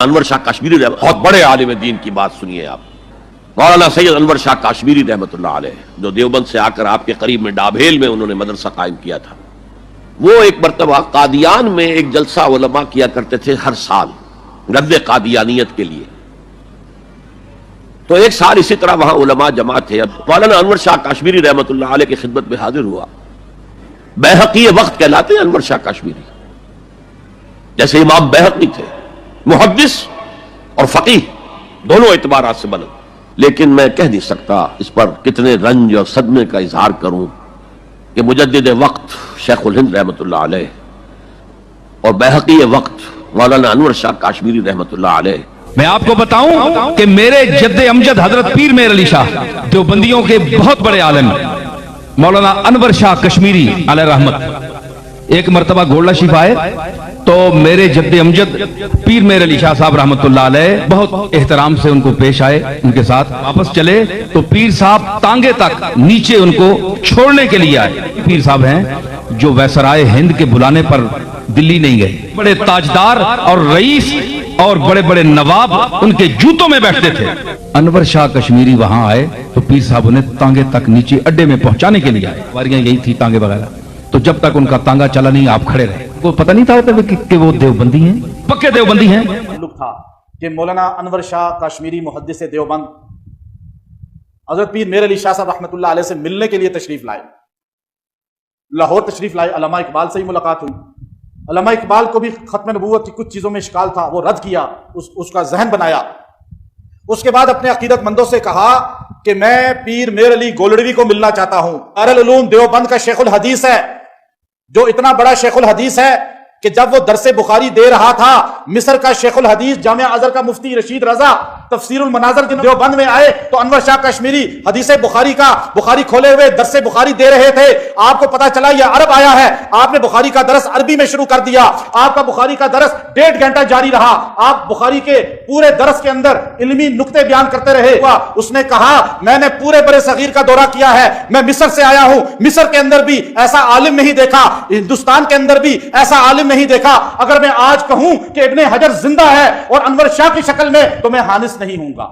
انور شاہ کشمیری بہت بڑے عالم دین کی بات سنیے آپ. مولانا سید انور شاہ کشمیری رحمۃ اللہ علیہ جو دیوبند سے آ کر آپ کے قریب میں ڈابھیل میں انہوں نے مدرسہ قائم کیا تھا. وہ ایک مرتبہ قادیان میں ایک جلسہ علماء کیا کرتے تھے ہر سال رد قادیانیت کے لیے. تو ایک سال اسی طرح وہاں علماء جمع تھے. اب مولانا انور شاہ کشمیری رحمۃ اللہ علیہ کی خدمت میں حاضر ہوا. بیہقی وقت کہلاتے ہیں انور شاہ کشمیری، جیسے امام بیہقی تھے، محدث اور فقیہ دونوں اعتبارات سے بلند. لیکن میں کہہ نہیں سکتا اس پر کتنے رنج اور صدمے کا اظہار کروں کہ مجدد وقت شیخ الہند رحمۃ اللہ علیہ اور بیہقی وقت مولانا انور شاہ کشمیری رحمۃ اللہ علیہ. میں آپ کو بتاؤں کہ میرے جد امجد حضرت پیر میر علی شاہ دیوبندیوں کے بہت بڑے عالم مولانا انور شاہ کشمیری علیہ رحمت ایک مرتبہ گولڈا شریف آئے تو میرے جد امجد پیر میر علی شاہ صاحب رحمت اللہ علیہ بہت احترام سے ان کو پیش آئے. ان کے ساتھ واپس چلے تو پیر صاحب تانگے تک نیچے ان کو چھوڑنے کے لیے آئے. پیر صاحب ہیں جو ویسرائے ہند کے بلانے پر دلی نہیں گئے. بڑے تاجدار اور رئیس اور بڑے بڑے نواب ان کے جوتوں میں بیٹھتے تھے. انور شاہ کشمیری وہاں آئے تو پیر صاحب انہیں تانگے تک نیچے اڈے میں پہنچانے کے لیے آئے. واریاں یہی تھی تانگے وغیرہ. تو جب تک ان کا تانگا چلا نہیں آپ کھڑے رہے. کو پتہ نہیں تھا کہ وہ دیوبندی ہیں، پکے دیوبندی ہیں. تعلق تھا کہ مولانا انور شاہ کشمیری محدث دیوبند حضرت پیر میر علی شاہ صاحب رحمۃ اللہ علیہ سے ملنے کے لیے تشریف لائے. لاہور تشریف لائے. علامہ اقبال سے ہی ملاقات ہوئی. علامہ اقبال کو بھی ختم نبوت کی کچھ چیزوں میں اشکال تھا، وہ رد کیا، اس کا ذہن بنایا. اس کے بعد اپنے عقیدت مندوں سے کہا کہ میں پیر میر علی گولڑوی کو ملنا چاہتا ہوں. دارالعلوم دیوبند کا شیخ الحدیث ہے، جو اتنا بڑا شیخ الحدیث ہے کہ جب وہ درس بخاری دے رہا تھا مصر کا شیخ الحدیث جامعہ ازہر کا مفتی رشید رضا تفسیر المناظر کے دیوبند میں آئے تو انور شاہ کشمیری حدیث بخاری کا بخاری کھولے ہوئے درس بخاری دے رہے تھے. آپ کو پتا چلا یہ عرب آیا ہے، آپ نے بخاری کا درس عربی میں شروع کر دیا. آپ کا بخاری کا درس 1.5 گھنٹہ جاری رہا. آپ بخاری کے پورے درس کے اندر علمی نقطے بیان کرتے رہے. اس نے کہا میں نے پورے برے صغیر کا دورہ کیا ہے، میں مصر سے آیا ہوں، مصر کے اندر بھی ایسا عالم نہیں دیکھا، ہندوستان کے اندر بھی ایسا عالم نہیں دیکھا. اگر میں آج کہوں کہ ابن حجر زندہ ہے اور انور شاہ کی شکل میں تو میں حانس نہیں ہوں گا،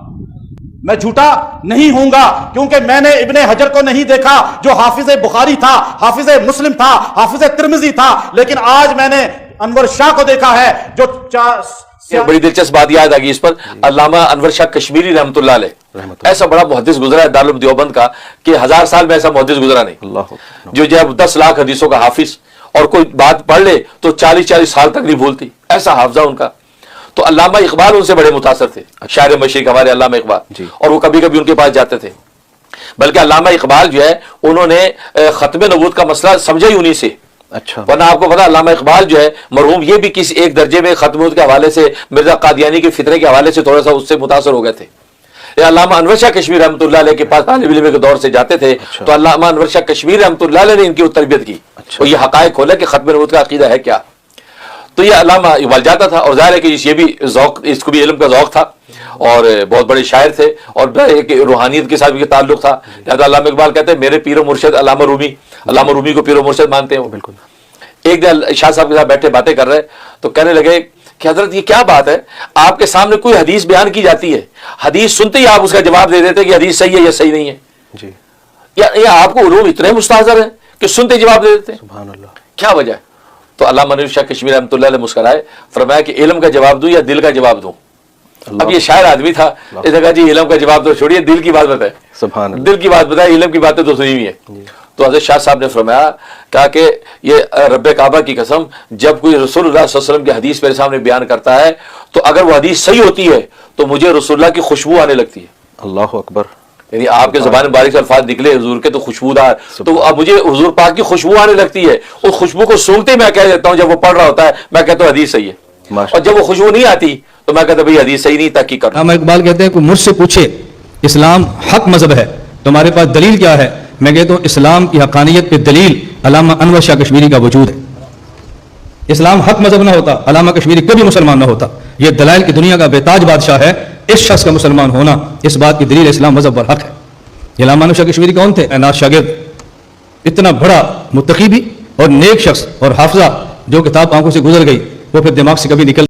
میں جھوٹا نہیں ہوں گا، کیونکہ میں نے ابن حجر کو نہیں دیکھا جو حافظ بخاری تھا، حافظ مسلم تھا، حافظ ترمذی تھا. لیکن آج میں نے انور شاہ کو دیکھا ہے جو بڑی دلچسپ بات یاد آ گئی اس پر. علامہ انور شاہ کشمیری رحمۃ اللہ علیہ ایسا بڑا محدث گزرا ہے دارالعلوم دیوبند کا کہ 1000 سال میں ایسا محدث گزرا نہیں جو جب 10 لاکھ حدیثوں کا حافظ اور کوئی بات پڑھ لے تو 40 سال تک نہیں بھولتی، ایسا حافظہ ان کا. تو علامہ اقبال ان سے بڑے متاثر تھے، شاعر مشرق ہمارے علامہ اقبال، اور وہ کبھی کبھی ان کے پاس جاتے تھے. بلکہ علامہ اقبال جو ہے انہوں نے ختم نبوت کا مسئلہ سمجھا ہی انہی سے. اچھا، ورنہ آپ کو پتا علامہ اقبال جو ہے مرحوم یہ بھی کسی ایک درجے میں ختم نبوت کے حوالے سے مرزا قادیانی کے فطرے کے حوالے سے تھوڑا سا اس سے متاثر ہو گئے تھے. علامہ انور شاہ کشمیری رحمۃ اللہ علیہ کے پاس طالب علم کے دور سے جاتے تھے تو علامہ انور شاہ کشمیری رحمۃ اللہ علیہ نے ان کی تربیت کی اور یہ حقائق کھولا کہ ختم نبوت کا عقیدہ ہے کیا. تو یہ علامہ اقبال جاتا تھا اور ظاہر ہے کہ یہ بھی ذوق، اس کو بھی علم کا ذوق تھا اور بہت بڑے شاعر تھے اور ایک روحانیت کے ساتھ بھی تعلق تھا. لہٰذا علامہ اقبال کہتے ہیں میرے پیر و مرشد علامہ رومی کو پیر و مرشد مانتے ہیں وہ. بالکل. ایک دن شاہ صاحب کے ساتھ بیٹھے باتیں کر رہے تو کہنے لگے کہ حضرت یہ کیا بات ہے، آپ کے سامنے کوئی حدیث بیان کی جاتی ہے، حدیث سنتے ہی آپ اس کا جواب دے دیتے کہ حدیث صحیح ہے یا صحیح نہیں ہے جی، یا آپ کو علوم اتنے مستحضر ہیں کہ سنتے جواب دے دیتے ہیں، سبحان اللہ، کیا وجہ ہے؟ تو علامہ انور شاہ کشمیری رحمۃ اللہ علیہ مسکرائے، فرمایا کہ علم کا جواب دوں یا دل کا جواب دوں. اب یہ شاعر آدمی تھا، اس نے کہا جی علم کا جواب تو چھوڑیے، دل کی بات بتائے، سبحان اللہ، دل کی بات بتائے، علم کی باتیں تو سنی ہوئی ہیں. تو حضرت شاہ صاحب نے فرمایا، کہا کہ یہ رب کعبہ کی قسم جب کوئی رسول اللہ صلی اللہ علیہ وسلم کی حدیث میرے سامنے بیان کرتا ہے تو اگر وہ حدیث صحیح ہوتی ہے تو مجھے رسول اللہ کی خوشبو آنے لگتی ہے. اللہ اکبر. یعنی آپ کے زبان مبارک سے الفاظ نکلے حضور کے تو خوشبودار، تو اب مجھے حضور پاک کی خوشبو آنے لگتی ہے. اس خوشبو کو سونگتے میں کہہ دیتا ہوں، جب وہ پڑھ رہا ہوتا ہے میں کہتا ہوں حدیث صحیح ہے، اور جب وہ خوشبو نہیں آتی تو میں کہتا ہوں بھائی حدیث صحیح نہیں، تحقیق کرنا. علامہ اقبال کہتے ہیں کہ مجھ سے پوچھے اسلام حق مذہب ہے، تمہارے پاس دلیل کیا ہے؟ میں کہتا ہوں اسلام کی حقانیت پہ دلیل علامہ انور شاہ کشمیری کا وجود ہے. اسلام حق مذہب نہ ہوتا علامہ کشمیری کبھی مسلمان نہ ہوتا. یہ دلائل کی دنیا کا بےتاج بادشاہ ہے، اس شخص کا مسلمان ہونا اس بات کی دلیل اسلام مذہب پر حق ہے. علامہ انور شاہ کشمیری کون تھے؟ اعناص شاگرد، اتنا بڑا متقی بھی اور نیک شخص اور حافظہ جو کتاب آنکھوں سے گزر گئی وہ پھر دماغ سے کبھی نکل